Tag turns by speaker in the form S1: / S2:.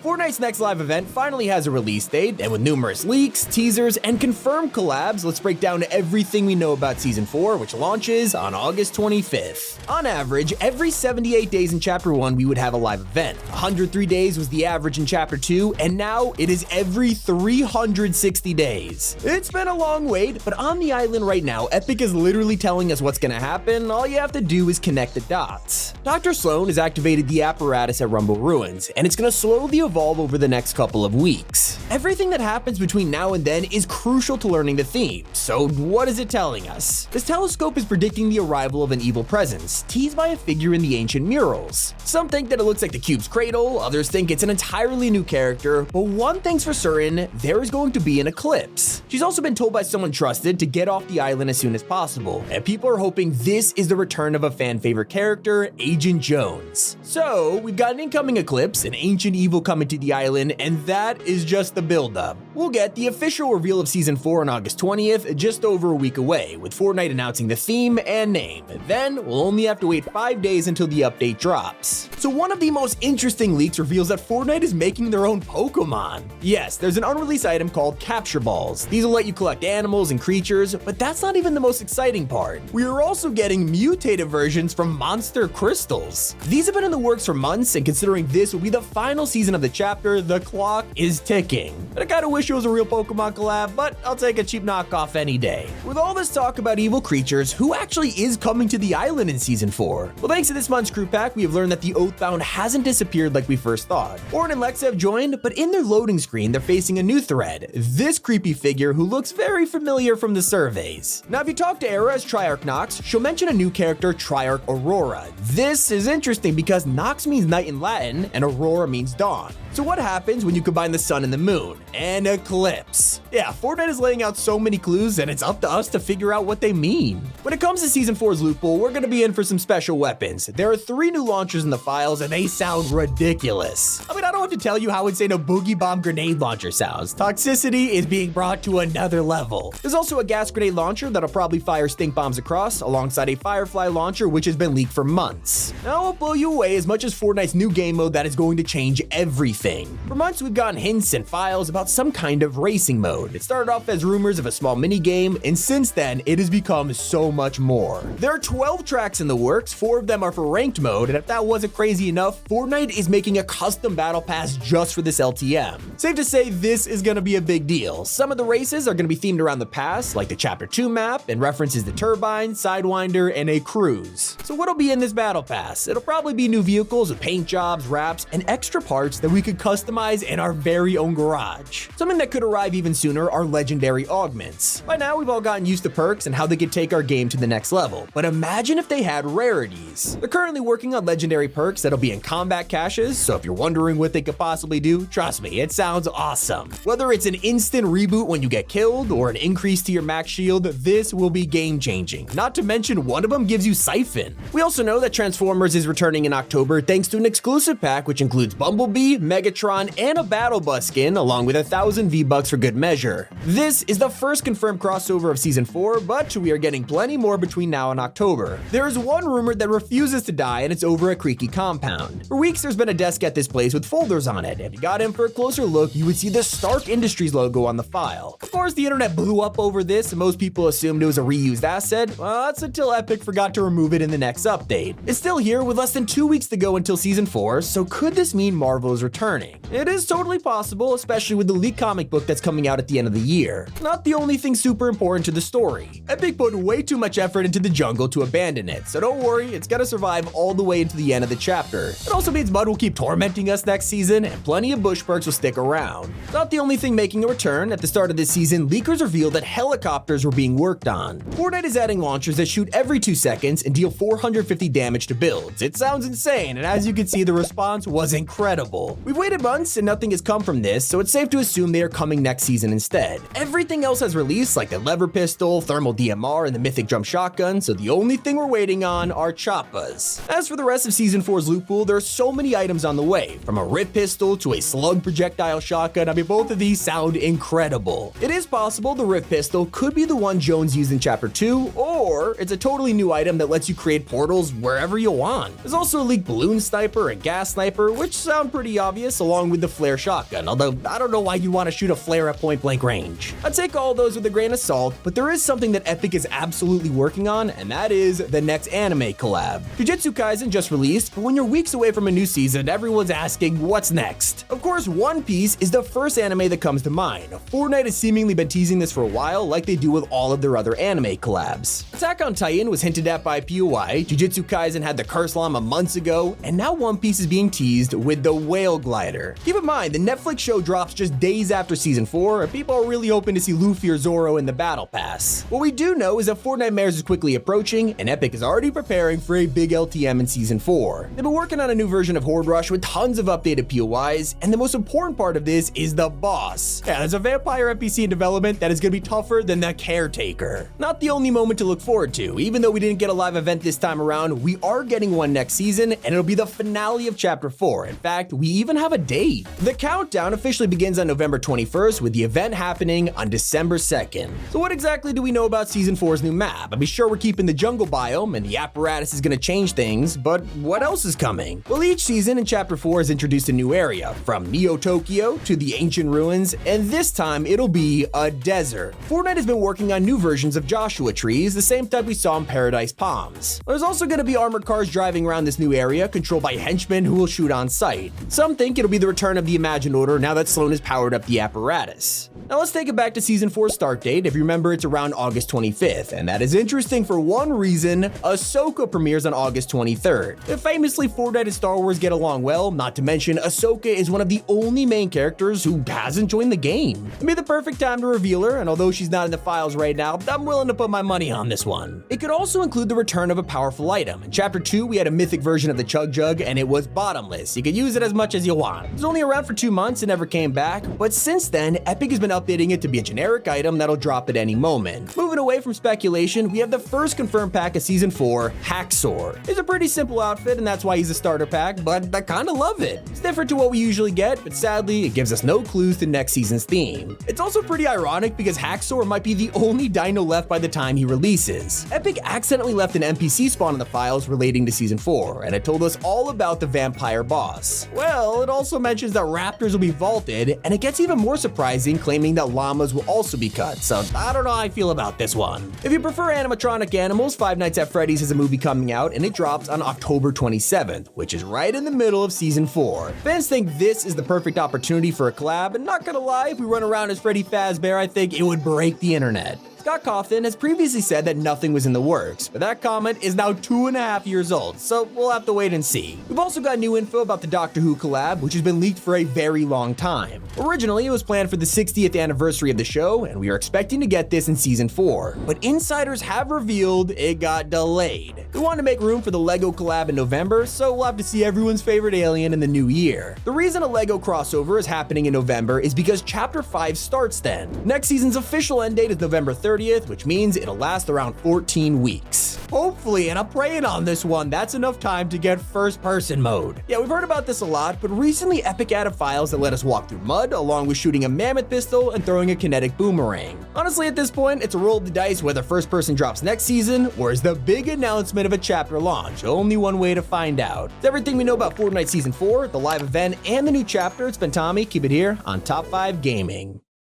S1: Fortnite's next live event finally has a release date, and with numerous leaks, teasers, and confirmed collabs, let's break down everything we know about Season 4, which launches on August 25th. On average, every 78 days in Chapter 1 we would have a live event. 103 days was the average in Chapter 2, and now it is every 360 days. It's been a long wait, but on the island right now, Epic is literally telling us what's gonna happen. All you have to do is connect the dots. Dr. Sloan has activated the apparatus at Rumble Ruins, and it's gonna slowly evolve over the next couple of weeks. Everything that happens between now and then is crucial to learning the theme. So what is it telling us? This telescope is predicting the arrival of an evil presence, teased by a figure in the ancient murals. Some think that it looks like the cube's cradle, others think it's an entirely new character, but one thing's for certain, there is going to be an eclipse. She's also been told by someone trusted to get off the island as soon as possible, and people are hoping this is the return of a fan favorite character, Agent Jones. So we've got an incoming eclipse, an ancient evil coming to the island, and that is just the build-up. We'll get the official reveal of Season 4 on August 20th, just over a week away, with Fortnite announcing the theme and name. Then we'll only have to wait 5 days until the update drops. So one of the most interesting leaks reveals that Fortnite is making their own Pokemon. Yes, there's an unreleased item called Capture Balls. These will let you collect animals and creatures, but that's not even the most exciting part. We are also getting mutated versions from monster crystals. These have been in the works for months, and considering this will be the final season of the chapter, the clock is ticking. I kinda wish it was a real Pokemon collab, but I'll take a cheap knockoff any day. With all this talk about evil creatures, who actually is coming to the island in Season 4? Well, thanks to this month's crew pack, we have learned that the Oathbound hasn't disappeared like we first thought. Orin and Lexa have joined, but in their loading screen, they're facing a new threat. This creepy figure who looks very familiar from the surveys. Now, if you talk to Era as Triarch Nox, she'll mention a new character, Triarch Aurora. This is interesting because Nox means night in Latin, and Aurora means dawn. So what happens when you combine the sun and the moon? An eclipse. Yeah, Fortnite is laying out so many clues, and it's up to us to figure out what they mean. When it comes to Season 4's loot pool, we're gonna be in for some special weapons. There are 3 new launchers in the files, and they sound ridiculous. I mean, I don't have to tell you how insane a boogie bomb grenade launcher sounds. Toxicity is being brought to another level. There's also a gas grenade launcher that'll probably fire stink bombs across, alongside a Firefly launcher which has been leaked for months. Now I'll blow you away as much as Fortnite's new game mode that is going to change everything. For months we've gotten hints and files about some kind of racing mode. It started off as rumors of a small mini game, and since then it has become so much more. There are 12 tracks in the works, 4 of them are for ranked mode, and if that wasn't crazy enough, Fortnite is making a custom battle pass just for this LTM. Safe to say this is gonna be a big deal. Some of the races are gonna be themed around the pass, like the Chapter 2 map, and references the Turbine, Sidewinder, and a cruise. So what'll be in this battle pass? It'll probably be new vehicles with paint jobs, wraps, and extra parts that we could customize in our very own garage. Something that could arrive even sooner are legendary augments. By now we've all gotten used to perks and how they could take our game to the next level, but imagine if they had rarities. They're currently working on legendary perks that'll be in combat caches, so if you're wondering what they could possibly do, trust me, it sounds awesome. Whether it's an instant reboot when you get killed or an increase to your max shield, this will be game changing. Not to mention one of them gives you Siphon. We also know that Transformers is returning in October thanks to an exclusive pack which includes Bumblebee, Megatron, and a Battle Bus skin along with 1,000 V-Bucks for good measure. This is the first confirmed crossover of Season 4, but we are getting plenty more between now and October. There is one rumor that refuses to die, and it's over at Creaky Compound. For weeks there's been a desk at this place with folders on it, and if you got in for a closer look you would see the Stark Industries logo on the file. Of course the internet blew up over this and most people assumed it was a reused asset. Well, that's until Epic forgot to remove it in the next update. It's still here with less than 2 weeks to go until Season 4, so could this mean Marvel is returning? It is totally possible, especially with the leaked comic book that's coming out at the end of the year. Not the only thing super important to the story. Epic put way too much effort into the jungle to abandon it, so don't worry, it's gonna survive all the way into the end of the chapter. It also means Mud will keep tormenting us next season, and plenty of bush perks will stick around. Not the only thing making a return. At the start of this season, leakers revealed that helicopters were being worked on. Fortnite is adding launchers that shoot every 2 seconds and deal 450 damage to builds. It sounds insane, and as you can see, the response was incredible. We've waited months and nothing has come from this, so it's safe to assume they are coming next season instead. Everything else has released, like the lever pistol, thermal DMR, and the mythic drum shotgun, so the only thing we're waiting on are choppas. As for the rest of Season 4's loot pool, there are so many items on the way, from a rip pistol to a slug projectile shotgun. I mean, both of these sound incredible. It is possible the rip pistol could be the one Jones used in Chapter 2, or or it's a totally new item that lets you create portals wherever you want. There's also a leaked balloon sniper and gas sniper, which sound pretty obvious, along with the flare shotgun, although I don't know why you want to shoot a flare at point blank range. I'd take all those with a grain of salt, but there is something that Epic is absolutely working on, and that is the next anime collab. Jujutsu Kaisen just released, but when you're weeks away from a new season, everyone's asking what's next. Of course, One Piece is the first anime that comes to mind. Fortnite has seemingly been teasing this for a while, like they do with all of their other anime collabs. Attack on Titan was hinted at by POI, Jujutsu Kaisen had the Curse Llama months ago, and now One Piece is being teased with the Whale Glider. Keep in mind, the Netflix show drops just days after season 4, and people are really hoping to see Luffy or Zoro in the battle pass. What we do know is that Fortnite Mares is quickly approaching, and Epic is already preparing for a big LTM in season 4. They've been working on a new version of Horde Rush with tons of updated POIs, and the most important part of this is the boss. Yeah, there's a vampire NPC in development that is going to be tougher than the Caretaker. Not the only moment to look forward to. Even though we didn't get a live event this time around, we are getting one next season, and it'll be the finale of Chapter 4. In fact, we even have a date. The countdown officially begins on November 21st, with the event happening on December 2nd. So what exactly do we know about Season 4's new map? I'll be sure we're keeping the jungle biome, and the apparatus is going to change things, but what else is coming? Well, each season in Chapter 4 has introduced a new area, from Neo-Tokyo to the ancient ruins, and this time it'll be a desert. Fortnite has been working on new versions of Joshua trees, the same type we saw in Paradise Palms. There's also going to be armored cars driving around this new area, controlled by henchmen who will shoot on sight. Some think it'll be the return of the Imagined Order now that Sloan has powered up the apparatus. Now let's take it back to Season 4's start date. If you remember, it's around August 25th, and that is interesting for one reason: Ahsoka premieres on August 23rd. Famously, Fortnite and Star Wars get along well, not to mention Ahsoka is one of the only main characters who hasn't joined the game. It'd be the perfect time to reveal her, and although she's not in the files right now, I'm willing to put my money on this one. It could also include the return of a powerful item. In Chapter 2, we had a mythic version of the Chug Jug, and it was bottomless. You could use it as much as you want. It was only around for 2 months and never came back, but since then, Epic has been updating it to be a generic item that'll drop at any moment. Moving away from speculation, we have the first confirmed pack of Season 4, Hacksaw. It's a pretty simple outfit, and that's why he's a starter pack, but I kinda love it. It's different to what we usually get, but sadly, it gives us no clues to next season's theme. It's also pretty ironic because Hacksaw might be the only dino left by the time he releases. Epic accidentally left an NPC spawn in the files relating to Season 4, and it told us all about the vampire boss. Well, it also mentions that raptors will be vaulted, and it gets even more surprising claiming that llamas will also be cut, so I don't know how I feel about this one. If you prefer animatronic animals, Five Nights at Freddy's has a movie coming out, and it drops on October 27th, which is right in the middle of Season 4. Fans think this is the perfect opportunity for a collab, and not gonna lie, if we run around as Freddy Fazbear, I think it would break the internet. Scott Cawthon has previously said that nothing was in the works, but that comment is now 2.5 years old, so we'll have to wait and see. We've also got new info about the Doctor Who collab, which has been leaked for a very long time. Originally, it was planned for the 60th anniversary of the show, and we are expecting to get this in Season 4, but insiders have revealed it got delayed. We want to make room for the LEGO collab in November, so we'll have to see everyone's favorite alien in the new year. The reason a LEGO crossover is happening in November is because Chapter 5 starts then. Next season's official end date is November 30th, which means it'll last around 14 weeks. Hopefully, and I'm praying on this one, that's enough time to get first-person mode. Yeah, we've heard about this a lot, but recently Epic added files that let us walk through mud, along with shooting a mammoth pistol and throwing a kinetic boomerang. Honestly, at this point, it's a roll of the dice whether first-person drops next season, or is the big announcement of a chapter launch. Only one way to find out. It's everything we know about Fortnite Season 4, the live event, and the new chapter. It's been Tommy. Keep it here on Top 5 Gaming.